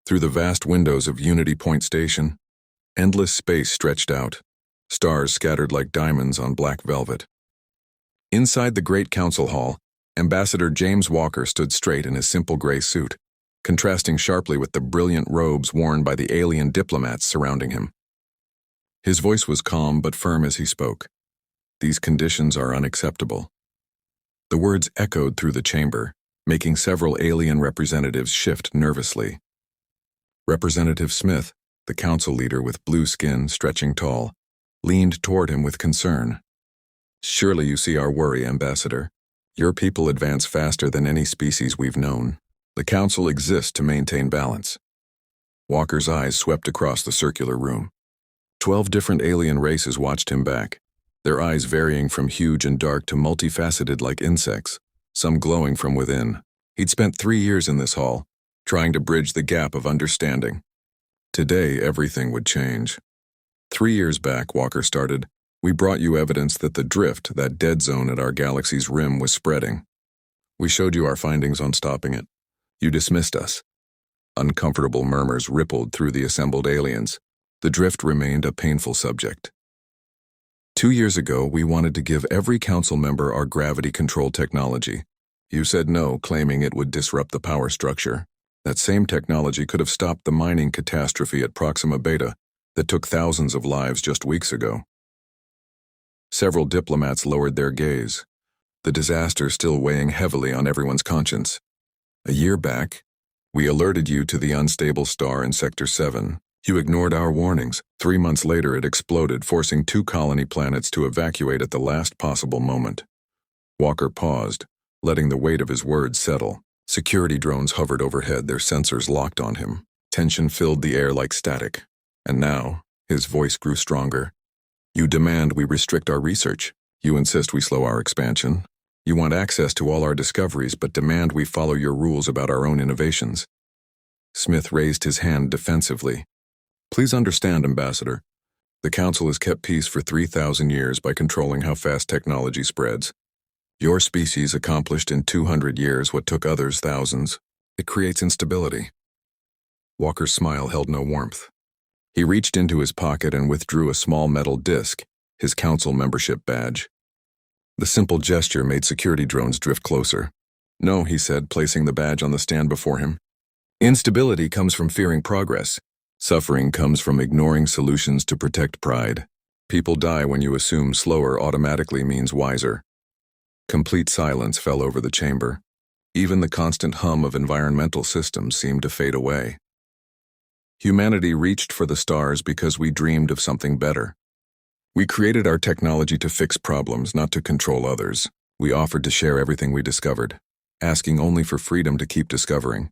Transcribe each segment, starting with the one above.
Through the vast windows of Unity Point Station, endless space stretched out, stars scattered like diamonds on black velvet. Inside the great council hall, Ambassador James Walker stood straight in his simple gray suit, contrasting sharply with the brilliant robes worn by the alien diplomats surrounding him. His voice was calm but firm as he spoke. These conditions are unacceptable. The words echoed through the chamber, making several alien representatives shift nervously. Representative Smith, the council leader with blue skin stretching tall, leaned toward him with concern. "Surely you see our worry, Ambassador. Your people advance faster than any species we've known. The council exists to maintain balance." Walker's eyes swept across the circular room. 12 different alien races watched him back, their eyes varying from huge and dark to multifaceted like insects, some glowing from within. He'd spent 3 years in this hall, trying to bridge the gap of understanding. Today, everything would change. 3 years back, Walker started, we brought you evidence that the drift, that dead zone at our galaxy's rim, was spreading. We showed you our findings on stopping it. You dismissed us. Uncomfortable murmurs rippled through the assembled aliens. The drift remained a painful subject. 2 years ago, we wanted to give every council member our gravity-controlled technology. You said no, claiming it would disrupt the power structure. That same technology could have stopped the mining catastrophe at Proxima Beta that took thousands of lives just weeks ago. Several diplomats lowered their gaze, the disaster still weighing heavily on everyone's conscience. A year back, we alerted you to the unstable star in Sector 7. You ignored our warnings. 3 months later, it exploded, forcing 2 colony planets to evacuate at the last possible moment. Walker paused, letting the weight of his words settle. Security drones hovered overhead, their sensors locked on him. Tension filled the air like static. And now, his voice grew stronger. You demand we restrict our research. You insist we slow our expansion. You want access to all our discoveries, but demand we follow your rules about our own innovations. Smith raised his hand defensively. Please understand, Ambassador. The Council has kept peace for 3,000 years by controlling how fast technology spreads. Your species accomplished in 200 years what took others thousands. It creates instability. Walker's smile held no warmth. He reached into his pocket and withdrew a small metal disc, his council membership badge. The simple gesture made security drones drift closer. No, he said, placing the badge on the stand before him. Instability comes from fearing progress. Suffering comes from ignoring solutions to protect pride. People die when you assume slower automatically means wiser. Complete silence fell over the chamber. Even the constant hum of environmental systems seemed to fade away. Humanity reached for the stars because we dreamed of something better. We created our technology to fix problems, not to control others. We offered to share everything we discovered, asking only for freedom to keep discovering.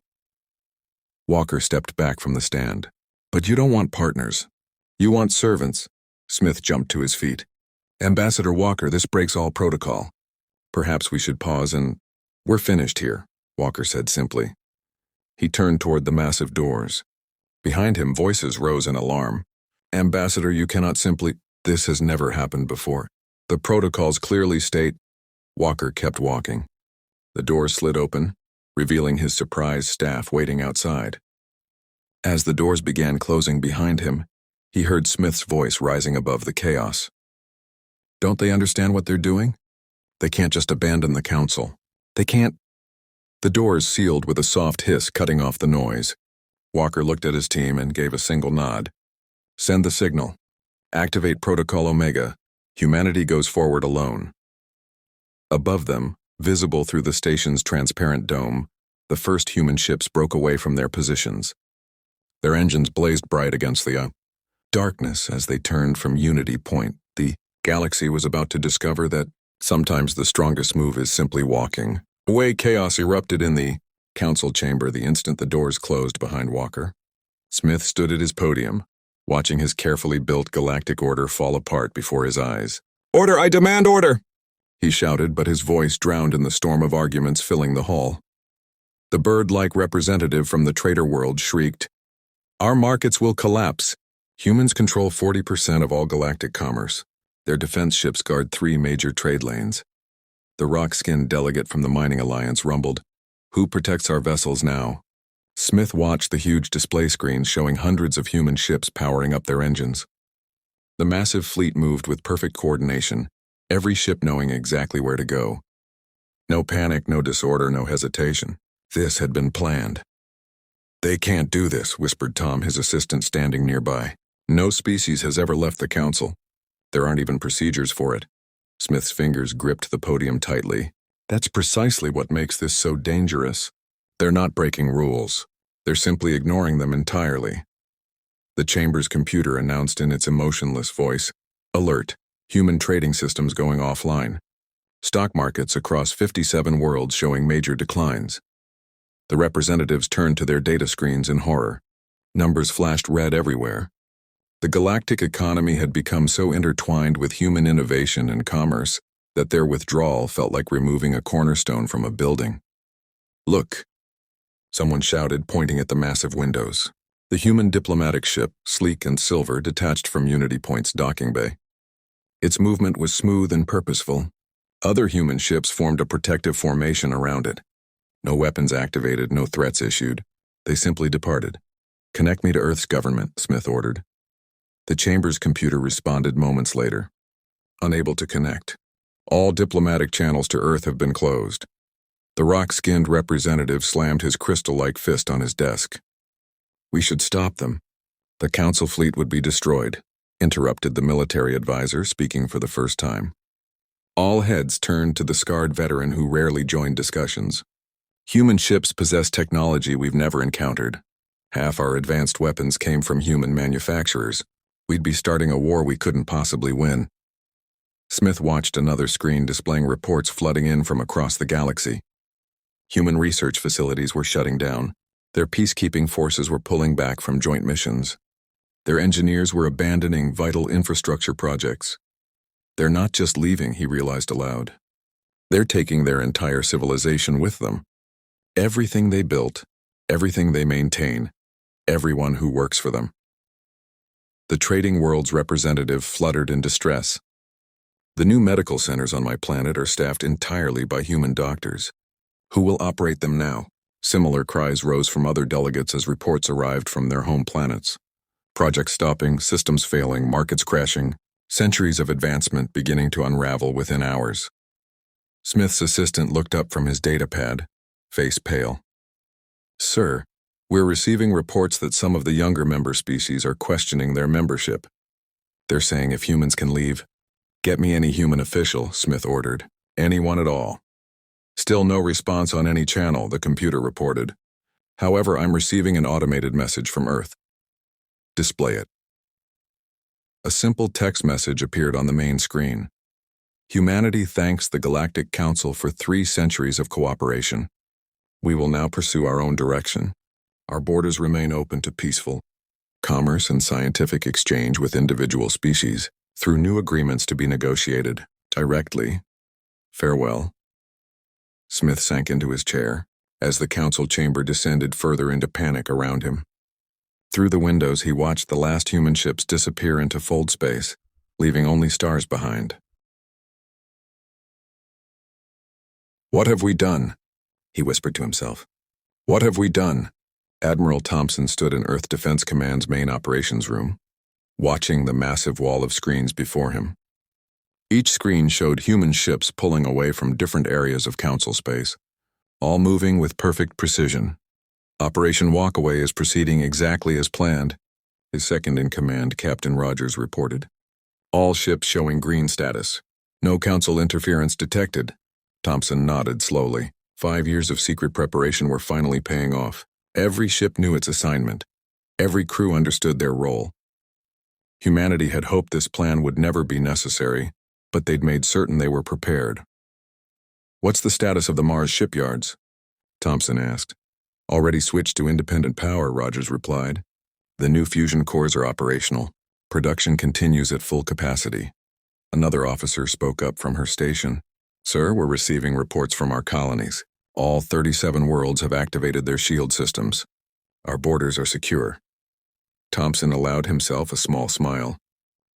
Walker stepped back from the stand. But you don't want partners. You want servants. Smith jumped to his feet. Ambassador Walker, this breaks all protocol. Perhaps we should pause and... We're finished here, Walker said simply. He turned toward the massive doors. Behind him, voices rose in alarm. Ambassador, you cannot simply... This has never happened before. The protocols clearly state... Walker kept walking. The doors slid open, revealing his surprised staff waiting outside. As the doors began closing behind him, he heard Smith's voice rising above the chaos. Don't they understand what they're doing? They can't just abandon the council. They can't... The doors sealed with a soft hiss, cutting off the noise. Walker looked at his team and gave a single nod. Send the signal. Activate Protocol Omega. Humanity goes forward alone. Above them, visible through the station's transparent dome, the first human ships broke away from their positions. Their engines blazed bright against the darkness as they turned from Unity Point. The galaxy was about to discover that sometimes the strongest move is simply walking. Away, chaos erupted in the council chamber the instant the doors closed behind Walker. Smith stood at his podium, watching his carefully built galactic order fall apart before his eyes. Order! I demand order! He shouted, but his voice drowned in the storm of arguments filling the hall. The bird-like representative from the trader world shrieked, Our markets will collapse. Humans control 40% of all galactic commerce. Their defense ships guard 3 major trade lanes. The rock-skinned delegate from the Mining Alliance rumbled, Who protects our vessels now? Smith watched the huge display screens showing hundreds of human ships powering up their engines. The massive fleet moved with perfect coordination, every ship knowing exactly where to go. No panic, no disorder, no hesitation. This had been planned. "They can't do this," whispered Tom, his assistant standing nearby. "No species has ever left the Council. There aren't even procedures for it." Smith's fingers gripped the podium tightly. "That's precisely what makes this so dangerous. They're not breaking rules. They're simply ignoring them entirely." The chamber's computer announced in its emotionless voice, "Alert, human trading systems going offline. Stock markets across 57 worlds showing major declines." The representatives turned to their data screens in horror. Numbers flashed red everywhere. The galactic economy had become so intertwined with human innovation and commerce that their withdrawal felt like removing a cornerstone from a building. "Look," someone shouted, pointing at the massive windows. The human diplomatic ship, sleek and silver, detached from Unity Point's docking bay. Its movement was smooth and purposeful. Other human ships formed a protective formation around it. No weapons activated, no threats issued. They simply departed. "Connect me to Earth's government," Smith ordered. The chamber's computer responded moments later. "Unable to connect. All diplomatic channels to Earth have been closed." The rock-skinned representative slammed his crystal-like fist on his desk. "We should stop them. The Council fleet would be destroyed," interrupted the military advisor, speaking for the first time. All heads turned to the scarred veteran who rarely joined discussions. "Human ships possess technology we've never encountered. Half our advanced weapons came from human manufacturers. We'd be starting a war we couldn't possibly win." Smith watched another screen displaying reports flooding in from across the galaxy. Human research facilities were shutting down. Their peacekeeping forces were pulling back from joint missions. Their engineers were abandoning vital infrastructure projects. "They're not just leaving," he realized aloud. "They're taking their entire civilization with them. Everything they built, everything they maintain, everyone who works for them." The trading world's representative fluttered in distress. "The new medical centers on my planet are staffed entirely by human doctors. Who will operate them now?" Similar cries rose from other delegates as reports arrived from their home planets. Projects stopping, systems failing, markets crashing, centuries of advancement beginning to unravel within hours. Smith's assistant looked up from his data pad, face pale. "Sir, we're receiving reports that some of the younger member species are questioning their membership. They're saying if humans can leave." "Get me any human official," Smith ordered. "Anyone at all." "Still no response on any channel," the computer reported. "However, I'm receiving an automated message from Earth." "Display it." A simple text message appeared on the main screen. "Humanity thanks the Galactic Council for 3 centuries of cooperation. We will now pursue our own direction. Our borders remain open to peaceful commerce and scientific exchange with individual species, through new agreements to be negotiated directly. Farewell." Smith sank into his chair as the council chamber descended further into panic around him. Through the windows, he watched the last human ships disappear into fold space, leaving only stars behind. "What have we done?" he whispered to himself. "What have we done?" Admiral Thompson stood in Earth Defense Command's main operations room, watching the massive wall of screens before him. Each screen showed human ships pulling away from different areas of Council space, all moving with perfect precision. "Operation Walkaway is proceeding exactly as planned," his second-in-command, Captain Rogers, reported. "All ships showing green status. No Council interference detected." Thompson nodded slowly. 5 years of secret preparation were finally paying off. Every ship knew its assignment. Every crew understood their role. Humanity had hoped this plan would never be necessary, but they'd made certain they were prepared. "What's the status of the Mars shipyards?" Thompson asked. "Already switched to independent power," Rogers replied. "The new fusion cores are operational. Production continues at full capacity." Another officer spoke up from her station. "Sir, we're receiving reports from our colonies. All 37 worlds have activated their shield systems. Our borders are secure." Thompson allowed himself a small smile.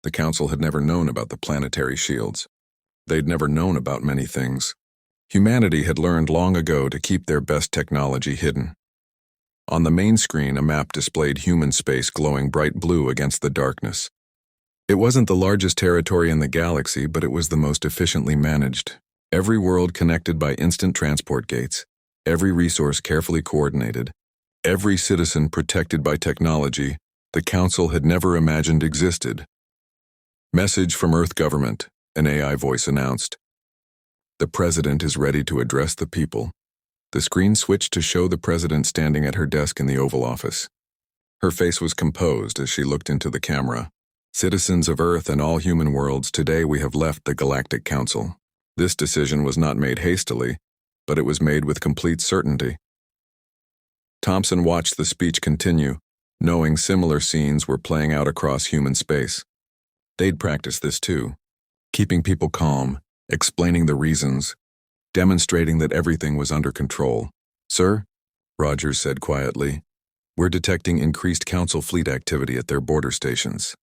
The Council had never known about the planetary shields. They'd never known about many things. Humanity had learned long ago to keep their best technology hidden. On the main screen, a map displayed human space glowing bright blue against the darkness. It wasn't the largest territory in the galaxy, but it was the most efficiently managed. Every world connected by instant transport gates, every resource carefully coordinated, every citizen protected by technology the Council had never imagined existed. Message from Earth Government, an AI voice announced. The President is ready to address the people. The screen switched to show the President standing at her desk in the Oval Office. Her face was composed as she looked into the camera. Citizens of Earth and all human worlds, today we have left the Galactic Council. This decision was not made hastily, but it was made with complete certainty. Thompson watched the speech continue, knowing similar scenes were playing out across human space. They'd practiced this too, keeping people calm, explaining the reasons, demonstrating that everything was under control. Sir, Rogers said quietly, we're detecting increased Council fleet activity at their border stations.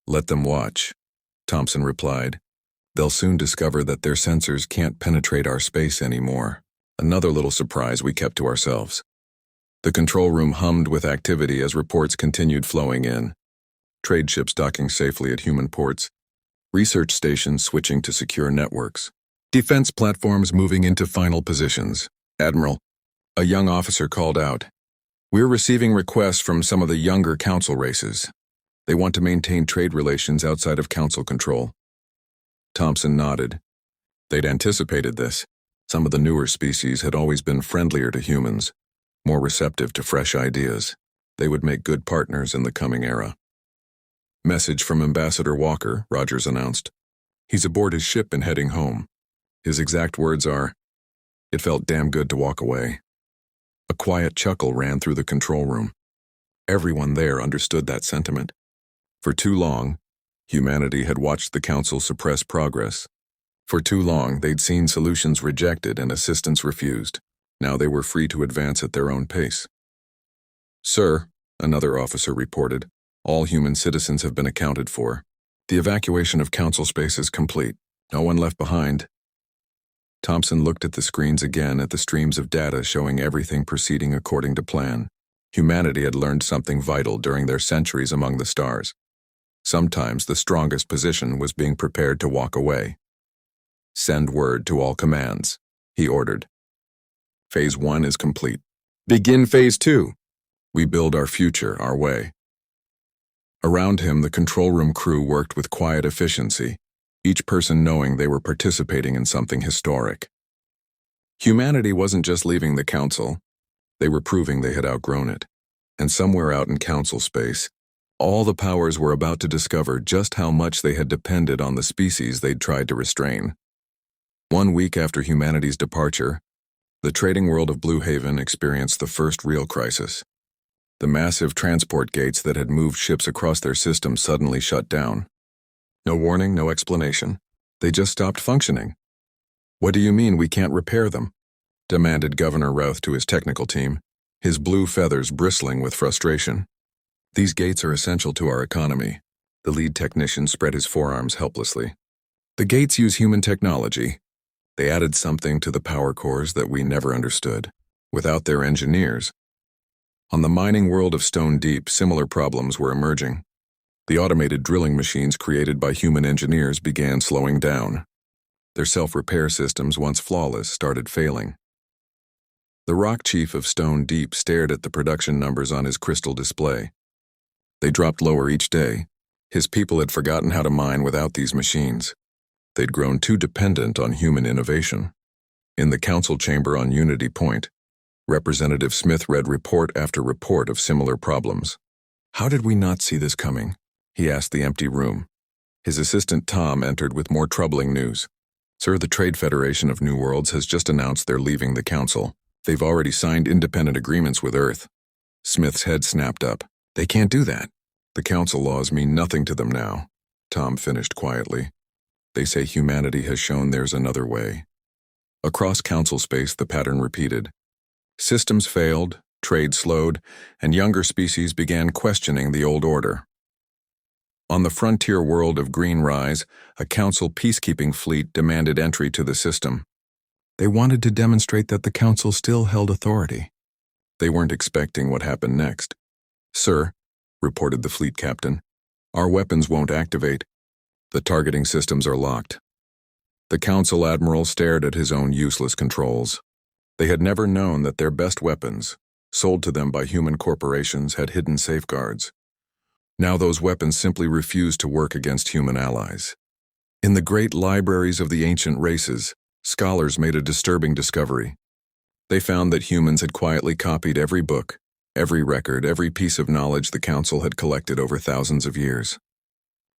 Let them watch, Thompson replied. They'll soon discover that their sensors can't penetrate our space anymore. Another little surprise we kept to ourselves. The control room hummed with activity as reports continued flowing in. Trade ships docking safely at human ports, research stations switching to secure networks, defense platforms moving into final positions. Admiral, a young officer called out, we're receiving requests from some of the younger Council races. They want to maintain trade relations outside of Council control. Thompson nodded. They'd anticipated this. Some of the newer species had always been friendlier to humans, more receptive to fresh ideas. They would make good partners in the coming era. Message from Ambassador Walker, Rogers announced. He's aboard his ship and heading home. His exact words are, it felt damn good to walk away. A quiet chuckle ran through the control room. Everyone there understood that sentiment. For too long, humanity had watched the Council suppress progress. For too long, they'd seen solutions rejected and assistance refused. Now they were free to advance at their own pace. Sir, another officer reported, all human citizens have been accounted for. The evacuation of Council space is complete. No one left behind. Thompson looked at the screens again at the streams of data showing everything proceeding according to plan. Humanity had learned something vital during their centuries among the stars. Sometimes the strongest position was being prepared to walk away. Send word to all commands, he ordered. Phase 1 is complete. Begin Phase 2. We build our future our way. Around him, the control room crew worked with quiet efficiency, each person knowing they were participating in something historic. Humanity wasn't just leaving the Council. They were proving they had outgrown it. And somewhere out in Council space, all the powers were about to discover just how much they had depended on the species they'd tried to restrain. 1 week after humanity's departure, the trading world of Blue Haven experienced the first real crisis. The massive transport gates that had moved ships across their system suddenly shut down. No warning, no explanation. They just stopped functioning. What do you mean we can't repair them? Demanded Governor Routh to his technical team, his blue feathers bristling with frustration. These gates are essential to our economy. The lead technician spread his forearms helplessly. The gates use human technology. They added something to the power cores that we never understood. Without their engineers. On the mining world of Stone Deep, similar problems were emerging. The automated drilling machines created by human engineers began slowing down. Their self-repair systems, once flawless, started failing. The rock chief of Stone Deep stared at the production numbers on his crystal display. They dropped lower each day. His people had forgotten how to mine without these machines. They'd grown too dependent on human innovation. In the council chamber on Unity Point, Representative Smith read report after report of similar problems. How did we not see this coming? He asked the empty room. His assistant Tom entered with more troubling news. Sir, the Trade Federation of New Worlds has just announced they're leaving the council. They've already signed independent agreements with Earth. Smith's head snapped up. They can't do that. The council laws mean nothing to them now, Tom finished quietly. They say humanity has shown there's another way. Across council space, the pattern repeated. Systems failed, trade slowed, and younger species began questioning the old order. On the frontier world of Green Rise, a council peacekeeping fleet demanded entry to the system. They wanted to demonstrate that the council still held authority. They weren't expecting what happened next. "Sir," reported the fleet captain, "our weapons won't activate. The targeting systems are locked." The council admiral stared at his own useless controls. They had never known that their best weapons, sold to them by human corporations, had hidden safeguards. Now those weapons simply refused to work against human allies. In the great libraries of the ancient races, scholars made a disturbing discovery. They found that humans had quietly copied every book, every record, every piece of knowledge the council had collected over thousands of years.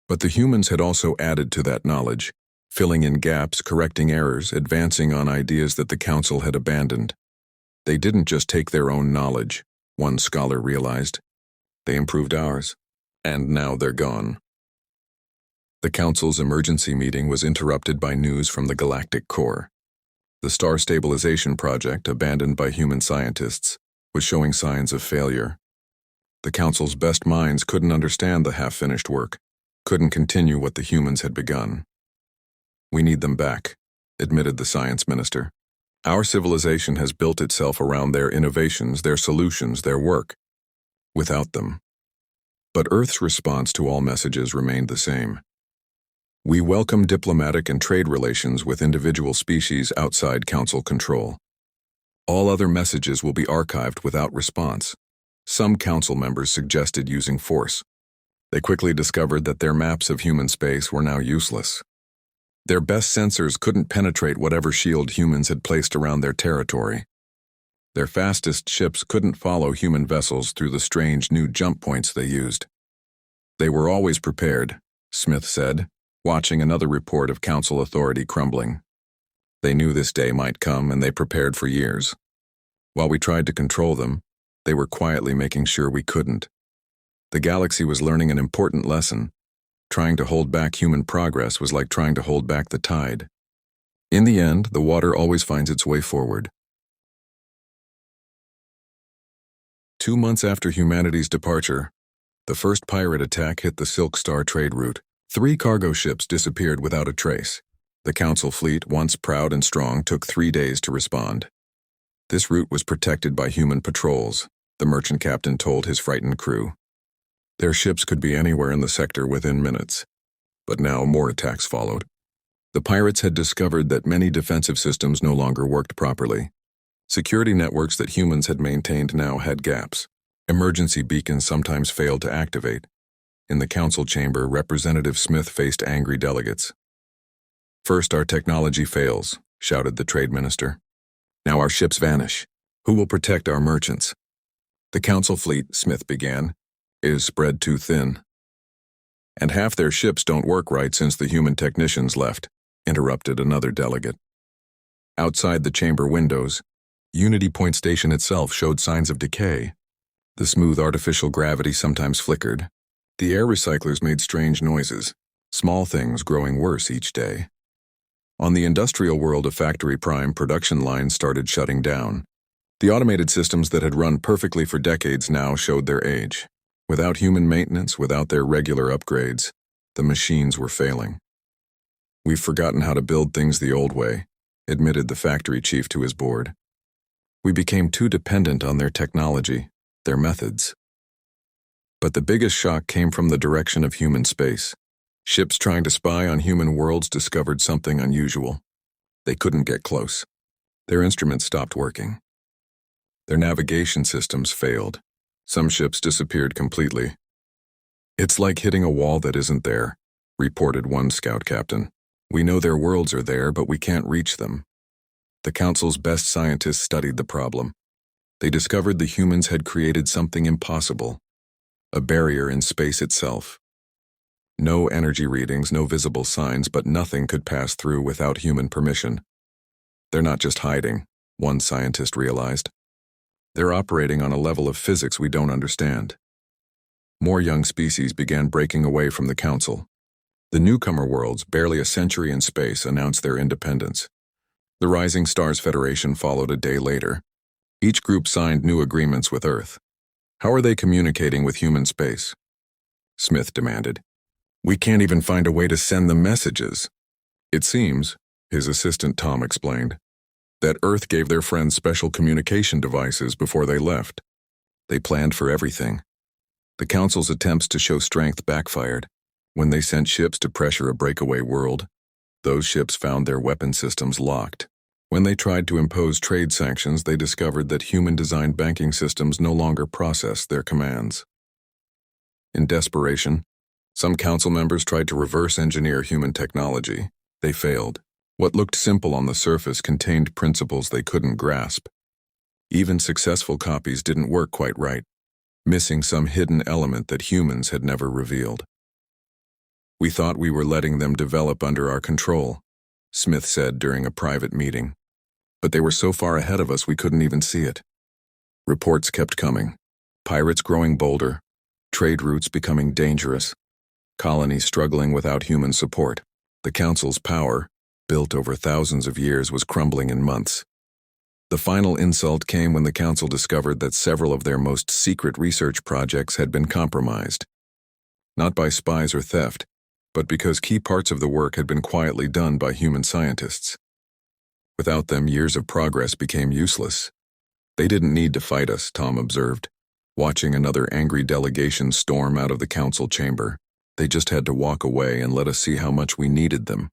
But the humans had also added to that knowledge, filling in gaps, correcting errors, advancing on ideas that the council had abandoned. They didn't just take their own knowledge, one scholar realized. They improved ours, and now they're gone. The council's emergency meeting was interrupted by news from the Galactic core. The star stabilization project, abandoned by human scientists, was showing signs of failure. The council's best minds couldn't understand the half-finished work, couldn't continue what the humans had begun. "We need them back," admitted the science minister. "Our civilization has built itself around their innovations, their solutions, their work. Without them." But Earth's response to all messages remained the same. "We welcome diplomatic and trade relations with individual species outside council control. All other messages will be archived without response." Some council members suggested using force. They quickly discovered that their maps of human space were now useless. Their best sensors couldn't penetrate whatever shield humans had placed around their territory. Their fastest ships couldn't follow human vessels through the strange new jump points they used. "They were always prepared," Smith said, watching another report of council authority crumbling. "They knew this day might come, and they prepared for years. While we tried to control them, they were quietly making sure we couldn't." The galaxy was learning an important lesson. Trying to hold back human progress was like trying to hold back the tide. In the end, the water always finds its way forward. 2 months after humanity's departure, the first pirate attack hit the Silk Star trade route. 3 cargo ships disappeared without a trace. The council fleet, once proud and strong, took 3 days to respond. This route was protected by human patrols, the merchant captain told his frightened crew. Their ships could be anywhere in the sector within minutes. But now more attacks followed. The pirates had discovered that many defensive systems no longer worked properly. Security networks that humans had maintained now had gaps. Emergency beacons sometimes failed to activate. In the council chamber, Representative Smith faced angry delegates. "First, our technology fails," shouted the trade minister. "Now our ships vanish. Who will protect our merchants?" "The council fleet," Smith began, "is spread too thin." "And half their ships don't work right since the human technicians left," interrupted another delegate. Outside the chamber windows, Unity Point Station itself showed signs of decay. The smooth artificial gravity sometimes flickered. The air recyclers made strange noises, small things growing worse each day. On the industrial world of Factory Prime, production lines started shutting down. The automated systems that had run perfectly for decades now showed their age. Without human maintenance, without their regular upgrades, the machines were failing. "We've forgotten how to build things the old way," admitted the factory chief to his board. "We became too dependent on their technology, their methods." But the biggest shock came from the direction of human space. Ships trying to spy on human worlds discovered something unusual. They couldn't get close. Their instruments stopped working. Their navigation systems failed. Some ships disappeared completely. "It's like hitting a wall that isn't there," reported one scout captain. "We know their worlds are there, but we can't reach them." The council's best scientists studied the problem. They discovered the humans had created something impossible, a barrier in space itself. No energy readings, no visible signs, but nothing could pass through without human permission. "They're not just hiding," one scientist realized. "They're operating on a level of physics we don't understand." More young species began breaking away from the council. The newcomer worlds, barely a century in space, announced their independence. The Rising Stars Federation followed a day later. Each group signed new agreements with Earth. "How are they communicating with human space?" Smith demanded. "We can't even find a way to send them messages." "It seems," his assistant Tom explained, that Earth gave their friends special communication devices before they left. They planned for everything. The Council's attempts to show strength backfired. When they sent ships to pressure a breakaway world, those ships found their weapon systems locked. When they tried to impose trade sanctions, they discovered that human-designed banking systems no longer processed their commands. In desperation, some Council members tried to reverse-engineer human technology. They failed. What looked simple on the surface contained principles they couldn't grasp. Even successful copies didn't work quite right, missing some hidden element that humans had never revealed. "We thought we were letting them develop under our control," Smith said during a private meeting. "But they were so far ahead of us we couldn't even see it." Reports kept coming. Pirates growing bolder, trade routes becoming dangerous, colonies struggling without human support. The Council's power, built over thousands of years, was crumbling in months. The final insult came when the Council discovered that several of their most secret research projects had been compromised. Not by spies or theft, but because key parts of the work had been quietly done by human scientists. Without them, years of progress became useless. "They didn't need to fight us," Tom observed, watching another angry delegation storm out of the Council chamber. "They just had to walk away and let us see how much we needed them."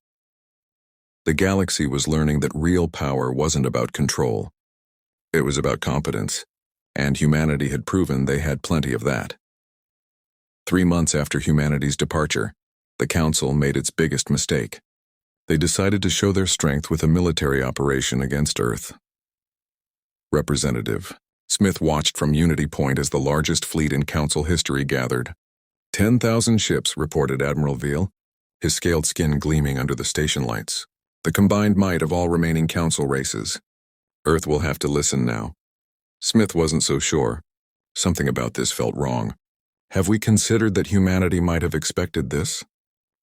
The galaxy was learning that real power wasn't about control. It was about competence, and humanity had proven they had plenty of that. 3 months after humanity's departure, the Council made its biggest mistake. They decided to show their strength with a military operation against Earth. Representative Smith watched from Unity Point as the largest fleet in Council history gathered. 10,000 ships, reported Admiral Veal, his scaled skin gleaming under the station lights. "The combined might of all remaining Council races. Earth will have to listen now." Smith wasn't so sure. Something about this felt wrong. "Have we considered that humanity might have expected this?"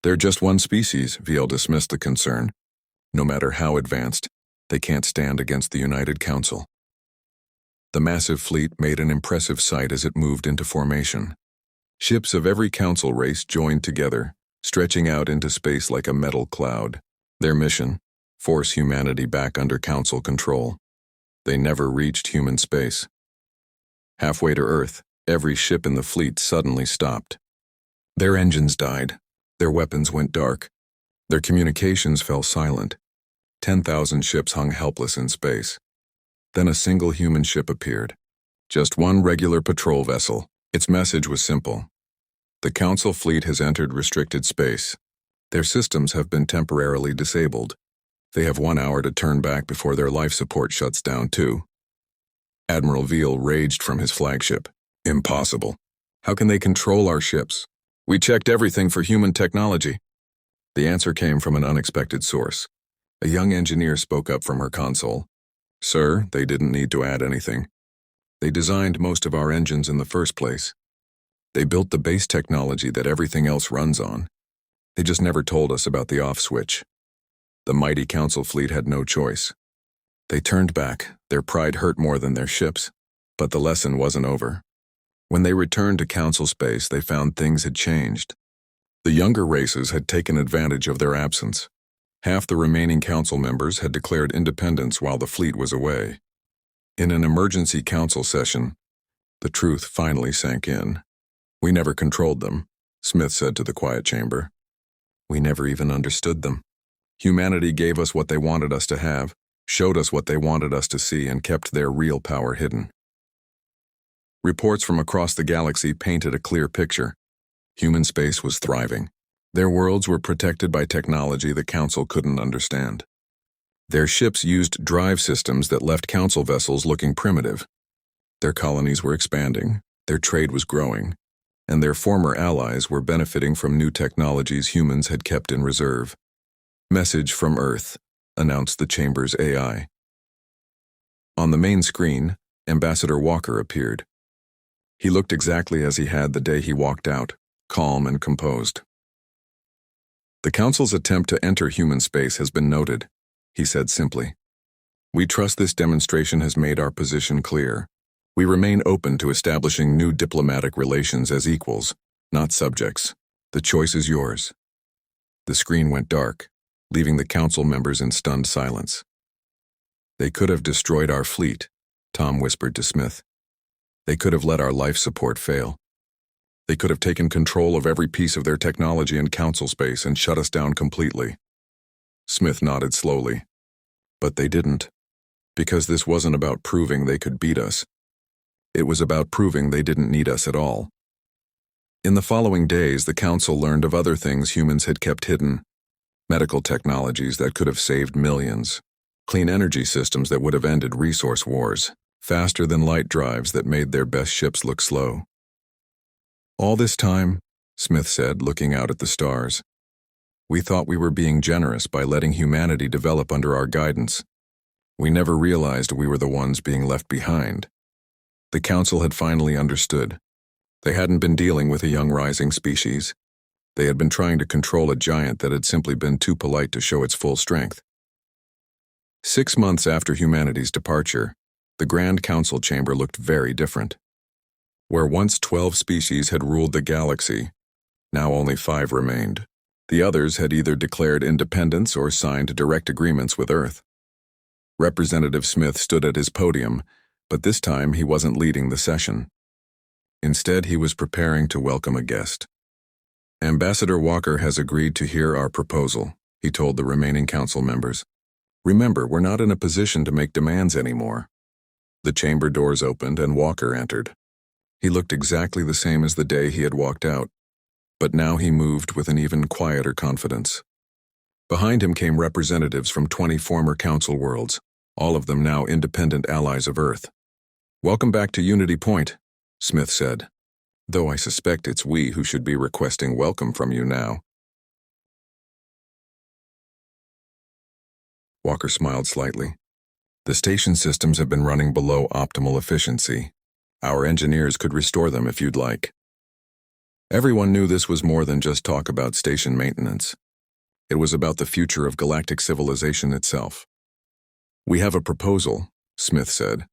"They're just one species," Veal dismissed the concern. "No matter how advanced, they can't stand against the United Council." The massive fleet made an impressive sight as it moved into formation. Ships of every Council race joined together, stretching out into space like a metal cloud. Their mission: force humanity back under Council control. They never reached human space. Halfway to Earth, every ship in the fleet suddenly stopped. Their engines died. Their weapons went dark. Their communications fell silent. 10,000 ships hung helpless in space. Then a single human ship appeared. Just one regular patrol vessel. Its message was simple: "The Council fleet has entered restricted space. Their systems have been temporarily disabled. They have 1 hour to turn back before their life support shuts down too." Admiral Veal raged from his flagship. "Impossible. How can they control our ships? We checked everything for human technology." The answer came from an unexpected source. A young engineer spoke up from her console. "Sir, they didn't need to add anything. They designed most of our engines in the first place. They built the base technology that everything else runs on. They just never told us about the off switch." The mighty Council fleet had no choice. They turned back. Their pride hurt more than their ships, but the lesson wasn't over. When they returned to Council space, they found things had changed. The younger races had taken advantage of their absence. Half the remaining Council members had declared independence while the fleet was away. In an emergency Council session, the truth finally sank in. "We never controlled them," Smith said to the quiet chamber. "We never even understood them. Humanity gave us what they wanted us to have, showed us what they wanted us to see, and kept their real power hidden." Reports from across the galaxy painted a clear picture. Human space was thriving. Their worlds were protected by technology the Council couldn't understand. Their ships used drive systems that left Council vessels looking primitive. Their colonies were expanding, their trade was growing, and their former allies were benefiting from new technologies humans had kept in reserve. "Message from Earth," announced the chamber's AI. On the main screen, Ambassador Walker appeared. He looked exactly as he had the day he walked out, calm and composed. "The Council's attempt to enter human space has been noted," he said simply. "We trust this demonstration has made our position clear. We remain open to establishing new diplomatic relations as equals, not subjects. The choice is yours." The screen went dark, leaving the Council members in stunned silence. They could have destroyed our fleet, Tom whispered to Smith. They could have let our life support fail. They could have taken control of every piece of their technology and council space and shut us down completely. Smith nodded slowly. But they didn't. Because this wasn't about proving they could beat us. It was about proving they didn't need us at all. In the following days, the council learned of other things humans had kept hidden. Medical technologies that could have saved millions. Clean energy systems that would have ended resource wars. Faster than light drives that made their best ships look slow. All this time, Smith said, looking out at the stars, we thought we were being generous by letting humanity develop under our guidance. We never realized we were the ones being left behind. The council had finally understood. They hadn't been dealing with a young rising species. They had been trying to control a giant that had simply been too polite to show its full strength. 6 months after humanity's departure, the Grand Council chamber looked very different. Where once 12 species had ruled the galaxy, now only 5 remained. The others had either declared independence or signed direct agreements with Earth. Representative Smith stood at his podium, but this time he wasn't leading the session. Instead, he was preparing to welcome a guest. Ambassador Walker has agreed to hear our proposal, he told the remaining council members. Remember, we're not in a position to make demands anymore. The chamber doors opened and Walker entered. He looked exactly the same as the day he had walked out, but now he moved with an even quieter confidence. Behind him came representatives from 20 former council worlds, all of them now independent allies of Earth. Welcome back to Unity Point, Smith said, though I suspect it's we who should be requesting welcome from you now. Walker smiled slightly. The station systems have been running below optimal efficiency. Our engineers could restore them if you'd like. Everyone knew this was more than just talk about station maintenance. It was about the future of galactic civilization itself. We have a proposal, Smith said.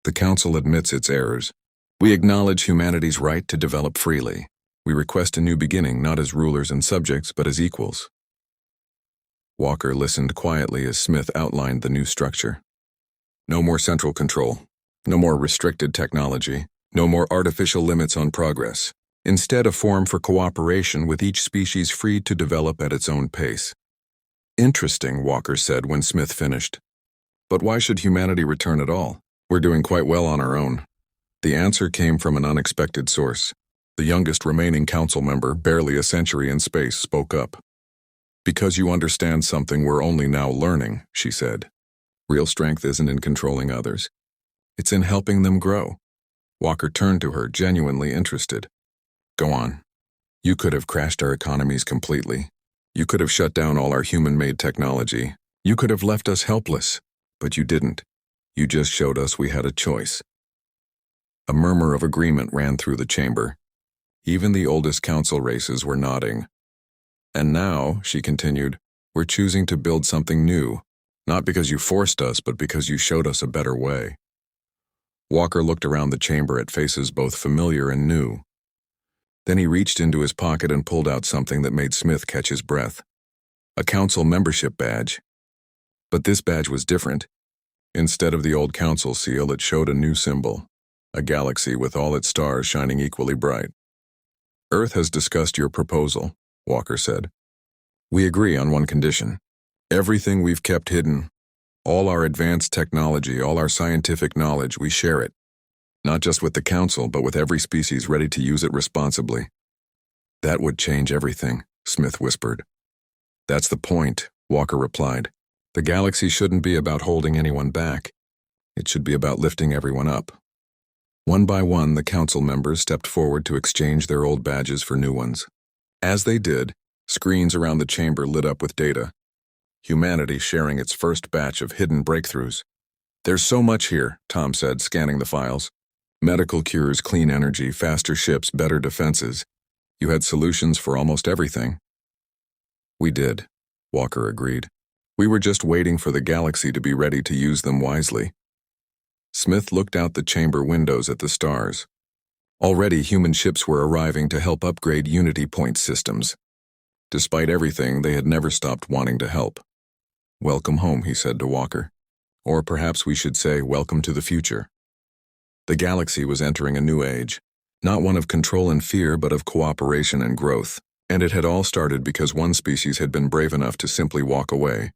The Council admits its errors. We acknowledge humanity's right to develop freely. We request a new beginning not as rulers and subjects, but as equals. Walker listened quietly as Smith outlined the new structure. No more central control. No more restricted technology. No more artificial limits on progress. Instead, a forum for cooperation with each species free to develop at its own pace. Interesting, Walker said when Smith finished. But why should humanity return at all? We're doing quite well on our own. The answer came from an unexpected source. The youngest remaining council member, barely a century in space, spoke up. Because you understand something we're only now learning, she said. Real strength isn't in controlling others. It's in helping them grow. Walker turned to her, genuinely interested. Go on. You could have crashed our economies completely. You could have shut down all our human-made technology. You could have left us helpless. But you didn't. You just showed us we had a choice. A murmur of agreement ran through the chamber. Even the oldest council races were nodding. And now, she continued, we're choosing to build something new, not because you forced us, but because you showed us a better way. Walker looked around the chamber at faces both familiar and new. Then he reached into his pocket and pulled out something that made Smith catch his breath. A council membership badge. But this badge was different. Instead of the old council seal, it showed a new symbol, a galaxy with all its stars shining equally bright. Earth has discussed your proposal, Walker said. We agree on one condition. Everything we've kept hidden, all our advanced technology, all our scientific knowledge, we share it. Not just with the Council, but with every species ready to use it responsibly. That would change everything, Smith whispered. That's the point, Walker replied. The galaxy shouldn't be about holding anyone back. It should be about lifting everyone up. One by one, the council members stepped forward to exchange their old badges for new ones. As they did, screens around the chamber lit up with data. Humanity sharing its first batch of hidden breakthroughs. There's so much here, Tom said, scanning the files. Medical cures, clean energy, faster ships, better defenses. You had solutions for almost everything. We did, Walker agreed. We were just waiting for the galaxy to be ready to use them wisely. Smith looked out the chamber windows at the stars. Already human ships were arriving to help upgrade Unity Point systems. Despite everything, they had never stopped wanting to help. Welcome home, he said to Walker. Or perhaps we should say, welcome to the future. The galaxy was entering a new age, not one of control and fear, but of cooperation and growth. And it had all started because one species had been brave enough to simply walk away,